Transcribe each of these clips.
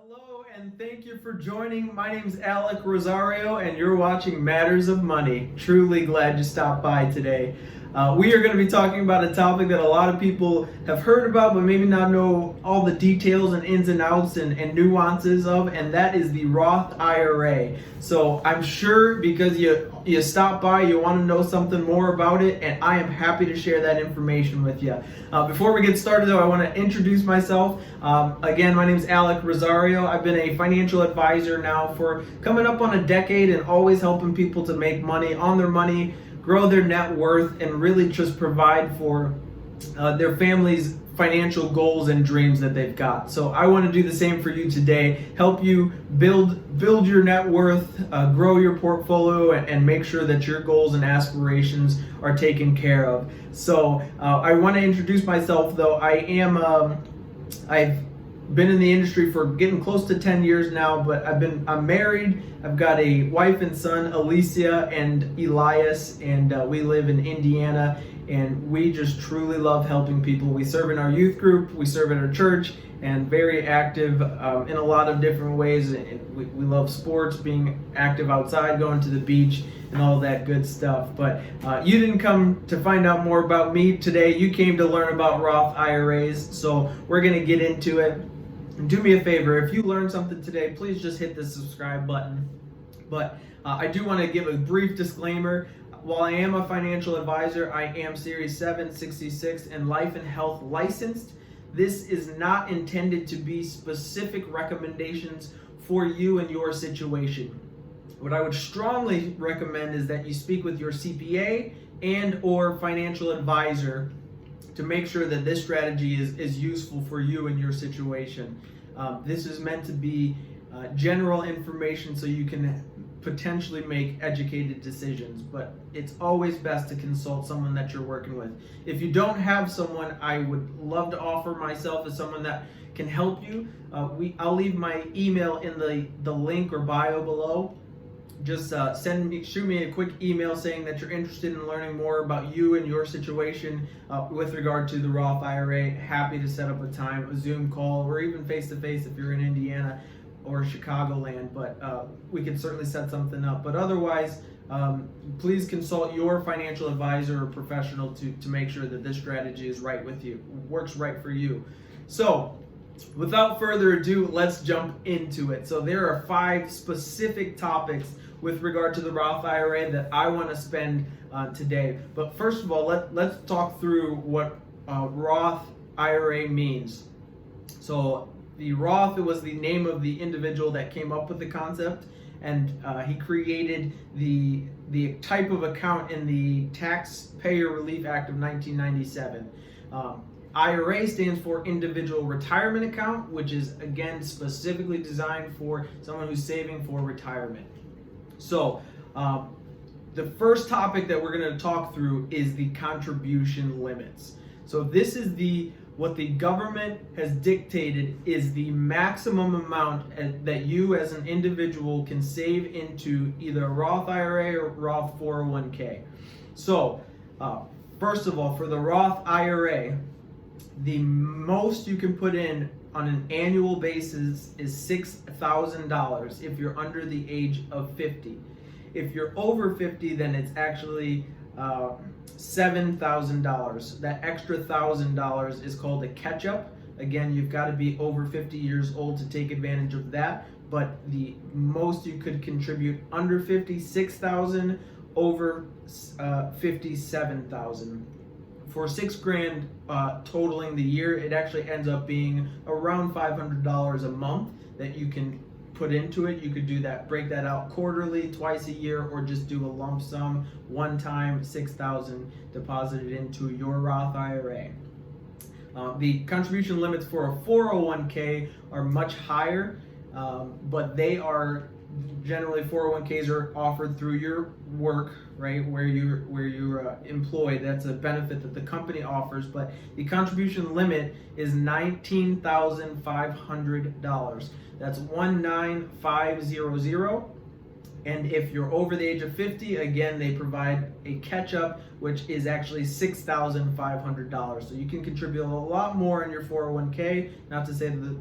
Hello and thank you for joining. My name's Alec Rosario and you're watching Matters of Money. Truly glad you stopped by today. We are going to be talking about a topic that a lot of people have heard about but maybe not know all the details and ins and outs and nuances of, and that is the Roth IRA. So I'm sure because you stopped by, you want to know something more about it, and I am happy to share that information with you. Before we get started though, I want to introduce myself. Again, my name is Alec Rosario. I've been a financial advisor now for coming up on a decade and always helping people to make money on their money, grow their net worth, and really just provide for their family's financial goals and dreams that they've got. So I want to do the same for you today, help you build your net worth, grow your portfolio, and make sure that your goals and aspirations are taken care of. So I want to introduce myself though. I've been in the industry for getting close to 10 years now, but I'm married. I've got a wife and son, Alicia and Elias, and we live in Indiana, and we just truly love helping people. We serve in our youth group, we serve at our church, and very active in a lot of different ways. We love sports, being active outside, going to the beach, and all that good stuff. But you didn't come to find out more about me today. You came to learn about Roth IRAs, so we're going to get into it. And do me a favor, if you learned something today, please just hit the subscribe button. But I do want to give a brief disclaimer. While I am a financial advisor, I am Series 766 and Life and Health licensed. This is not intended to be specific recommendations for you and your situation. What I would strongly recommend is that you speak with your CPA and or financial advisor to make sure that this strategy is useful for you and your situation. This is meant to be general information so you can potentially make educated decisions, but it's always best to consult someone that you're working with. If you don't have someone, I would love to offer myself as someone that can help you. I'll leave my email in the link or bio below. Just shoot me a quick email saying that you're interested in learning more about you and your situation with regard to the Roth IRA. Happy to set up a time, a Zoom call, or even face-to-face if you're in Indiana or Chicagoland, but we can certainly set something up. But otherwise, please consult your financial advisor or professional to make sure that this strategy is right with you, works right for you. So without further ado, let's jump into it. So there are 5 specific topics with regard to the Roth IRA that I want to spend today. But first of all, let's talk through what Roth IRA means. So the Roth, it was the name of the individual that came up with the concept, and he created the type of account in the Taxpayer Relief Act of 1997. IRA stands for Individual Retirement Account, which is again specifically designed for someone who's saving for retirement. So the first topic that we're going to talk through is the contribution limits. So this is what the government has dictated is the maximum amount that you as an individual can save into either a Roth IRA or Roth 401k. So first of all, for the Roth IRA, the most you can put in on an annual basis is $6,000 if you're under the age of 50. If you're over 50, then it's actually $7,000. That extra $1,000 is called a catch-up. Again, you've got to be over 50 years old to take advantage of that. But the most you could contribute under 50, $6,000, over 50, $7,000. For $6,000 totaling the year, it actually ends up being around $500 a month that you can put into it. You could do that, break that out quarterly, twice a year, or just do a lump sum, one time, $6,000 deposited into your Roth IRA. The contribution limits for a 401k are much higher, but they are generally 401ks are offered through your work, right, where you're employed. That's a benefit that the company offers, but the contribution limit is $19,500. That's 19500. And if you're over the age of 50, again, they provide a catch-up, which is actually $6,500. So you can contribute a lot more in your 401k. Not to say that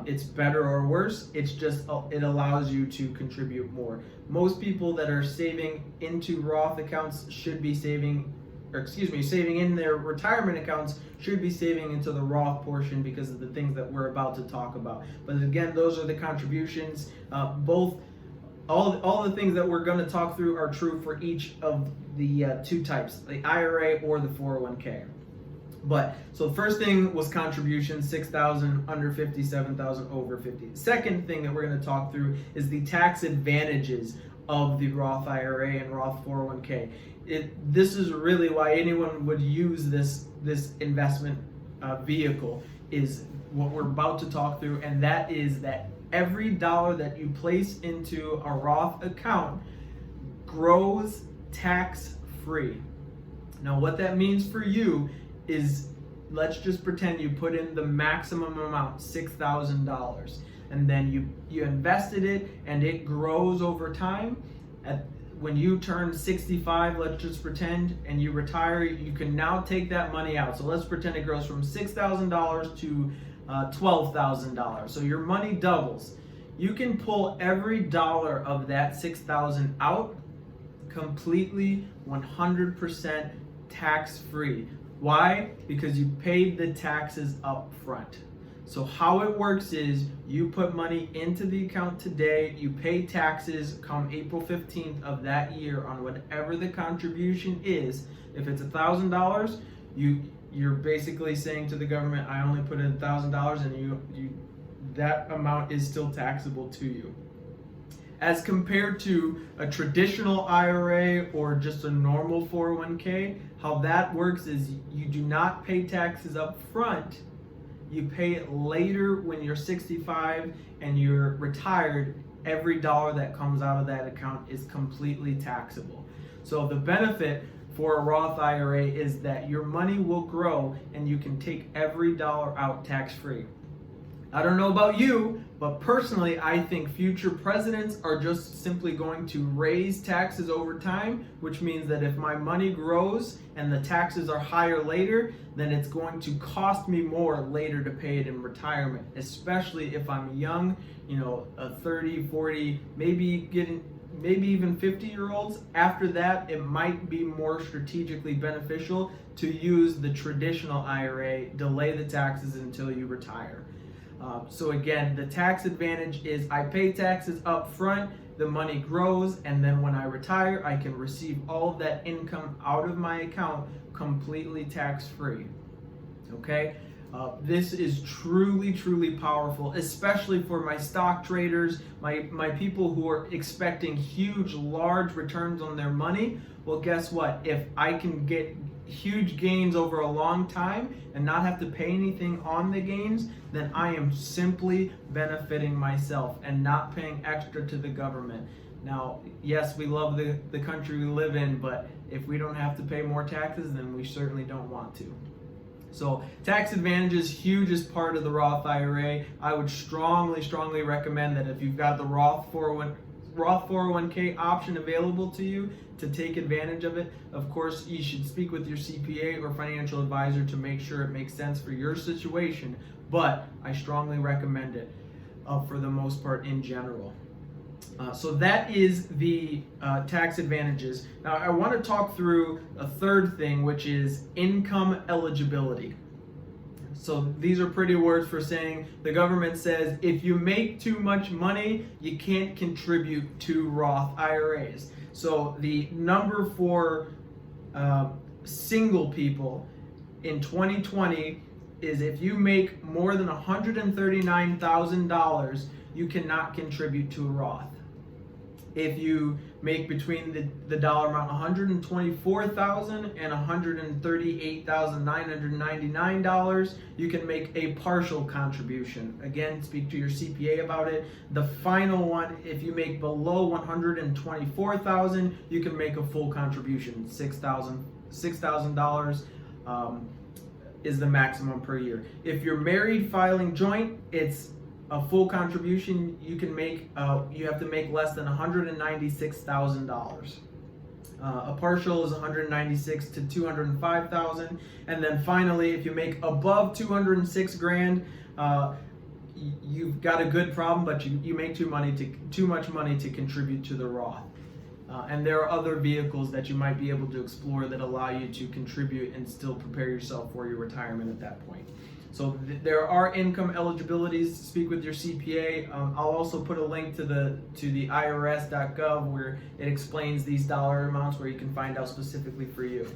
it's better or worse. It's just it allows you to contribute more. Most people that are saving into Roth accounts should be saving in their retirement accounts should be saving into the Roth portion because of the things that we're about to talk about. But again, those are the contributions. All the things that we're going to talk through are true for each of the two types, the IRA or the 401k. But so the first thing was contribution, 6,000 under 50, 7,000 over 50. The second thing that we're going to talk through is the tax advantages of the Roth IRA and Roth 401k. This is really why anyone would use this investment vehicle, is what we're about to talk through, and that is that every dollar that you place into a Roth account grows tax-free. Now, what that means for you is, let's just pretend you put in the maximum amount, $6,000, and then you invested it and it grows over time. When you turn 65, let's just pretend, and you retire, you can now take that money out. So let's pretend it grows from $6,000 to $12,000. So your money doubles. You can pull every dollar of that $6,000 out completely 100% tax-free. Why? Because you paid the taxes up front. So how it works is you put money into the account today, you pay taxes come April 15th of that year on whatever the contribution is. If it's $1,000, you're basically saying to the government, I only put in $1,000, and that amount is still taxable to you. As compared to a traditional IRA or just a normal 401k, how that works is you do not pay taxes up front. You pay it later when you're 65 and you're retired. Every dollar that comes out of that account is completely taxable. So the benefit for a Roth IRA is that your money will grow and you can take every dollar out tax-free. I don't know about you, but personally, I think future presidents are just simply going to raise taxes over time, which means that if my money grows and the taxes are higher later, then it's going to cost me more later to pay it in retirement, especially if I'm young, a 30, 40, maybe even 50-year-olds. After that, it might be more strategically beneficial to use the traditional IRA, delay the taxes until you retire. So again, the tax advantage is I pay taxes up front, the money grows, and then when I retire, I can receive all of that income out of my account completely tax-free. Okay? This is truly, truly powerful, especially for my stock traders, my people who are expecting huge, large returns on their money. Well, guess what? If I can get huge gains over a long time and not have to pay anything on the gains, then I am simply benefiting myself and not paying extra to the government. Now, yes, we love the country we live in, but if we don't have to pay more taxes, then we certainly don't want to. So tax advantages, huge as part of the Roth IRA. I would strongly, strongly recommend that if you've got the Roth 401k option available to you, to take advantage of it. Of course, you should speak with your CPA or financial advisor to make sure it makes sense for your situation, but I strongly recommend it for the most part in general. So that is the tax advantages. Now I want to talk through a third thing, which is income eligibility. So these are pretty words for saying the government says if you make too much money, you can't contribute to Roth IRAs. So the number for single people in 2020 is if you make more than $139,000, you cannot contribute to a Roth. If you make between the dollar amount $124,000 and $138,999, you can make a partial contribution. Again, speak to your CPA about it. The final one, if you make below $124,000, you can make a full contribution. $6,000 is the maximum per year. If you're married filing joint, it's a full contribution. You can make, you have to make less than $196,000. A partial is $196,000 to $205,000, and then finally, if you make above $206,000, you've got a good problem, but you make too much money to contribute to the Roth. And there are other vehicles that you might be able to explore that allow you to contribute and still prepare yourself for your retirement at that point. So there are income eligibilities. Speak with your CPA. I'll also put a link to the IRS.gov where it explains these dollar amounts where you can find out specifically for you.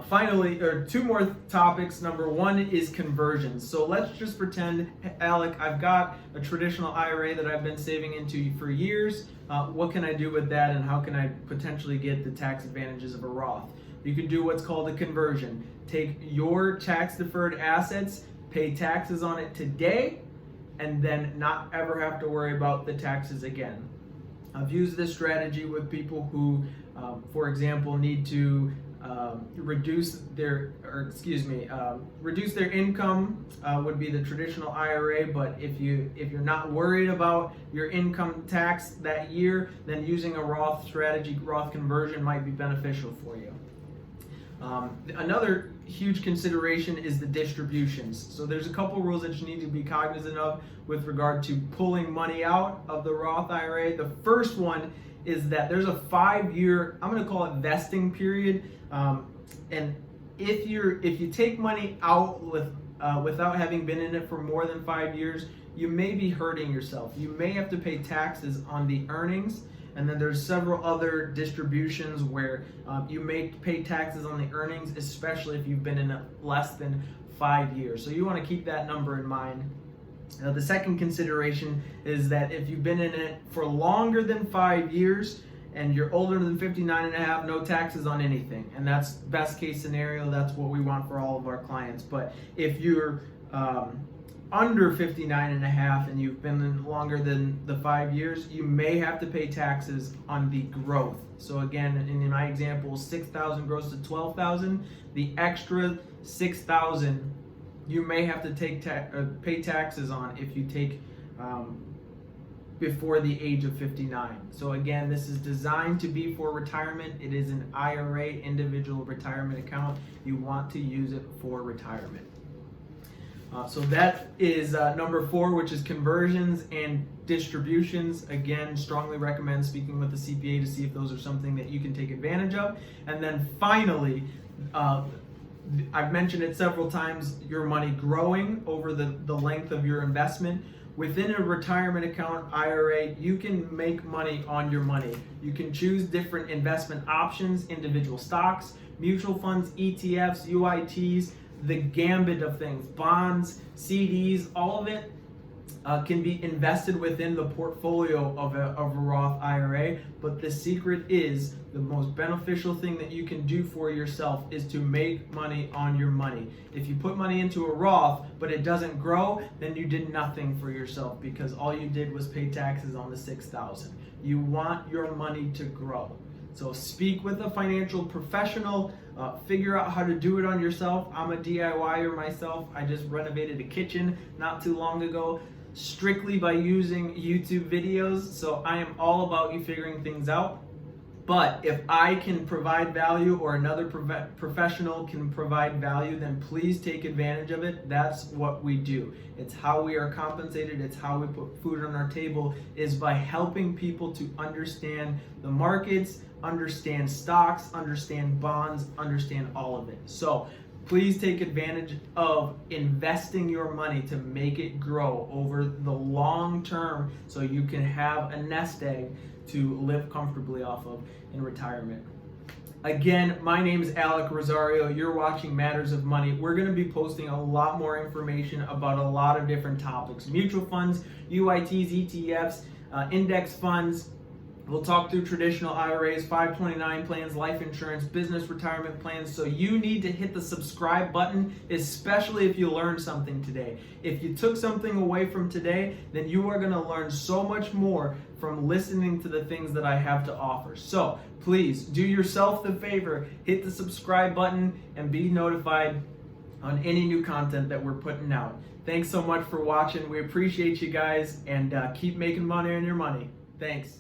Finally, or two more topics. Number one is conversions. So let's just pretend, Alec, I've got a traditional IRA that I've been saving into for years. What can I do with that, and how can I potentially get the tax advantages of a Roth? You can do what's called a conversion. Take your tax deferred assets, pay taxes on it today, and then not ever have to worry about the taxes again. I've used this strategy with people who, for example, need to reduce their income would be the traditional IRA. But if you're not worried about your income tax that year, then using a Roth strategy, Roth conversion, might be beneficial for you. Another huge consideration is the distributions. So there's a couple rules that you need to be cognizant of with regard to pulling money out of the Roth IRA. The first one is that there's a 5-year, I'm going to call it vesting period. And if you take money out without having been in it for more than 5 years, you may be hurting yourself. You may have to pay taxes on the earnings. And then there's several other distributions where you may pay taxes on the earnings, especially if you've been in it less than 5 years. So you want to keep that number in mind. The second consideration is that if you've been in it for longer than 5 years and you're older than 59 and a half, no taxes on anything. And that's best case scenario. That's what we want for all of our clients. But if you're under 59 and a half and you've been in longer than the 5 years, you may have to pay taxes on the growth. So again, in my example, 6,000 grows to 12,000. The extra 6,000 you may have to pay taxes on if you take before the age of 59. So again, this is designed to be for retirement. It is an IRA, individual retirement account. You want to use it for retirement. So that is number 4, which is conversions and distributions. Again, strongly recommend speaking with the CPA to see if those are something that you can take advantage of. And then finally, I've mentioned it several times, your money growing over the length of your investment. Within a retirement account, IRA, you can make money on your money. You can choose different investment options, individual stocks, mutual funds, ETFs, UITs, the gambit of things, bonds, CDs, all of it can be invested within the portfolio of a Roth IRA. But the secret is, the most beneficial thing that you can do for yourself is to make money on your money. If you put money into a Roth but it doesn't grow, then you did nothing for yourself, because all you did was pay taxes on the 6,000. You want your money to grow. So speak with a financial professional, figure out how to do it on yourself. I'm a DIYer myself. I just renovated a kitchen not too long ago, strictly by using YouTube videos. So I am all about you figuring things out. But if I can provide value, or another professional can provide value, then please take advantage of it. That's what we do. It's how we are compensated. It's how we put food on our table, is by helping people to understand the markets, understand stocks, understand bonds, understand all of it. So please take advantage of investing your money to make it grow over the long term, so you can have a nest egg to live comfortably off of in retirement. Again, my name is Alec Rosario. You're watching Matters of Money. We're going to be posting a lot more information about a lot of different topics: mutual funds, UITs, ETFs, index funds. We'll talk through traditional IRAs, 529 plans, life insurance, business retirement plans. So you need to hit the subscribe button, especially if you learned something today. If you took something away from today, then you are going to learn so much more from listening to the things that I have to offer. So please do yourself the favor, hit the subscribe button and be notified on any new content that we're putting out. Thanks so much for watching. We appreciate you guys, and keep making money on your money. Thanks.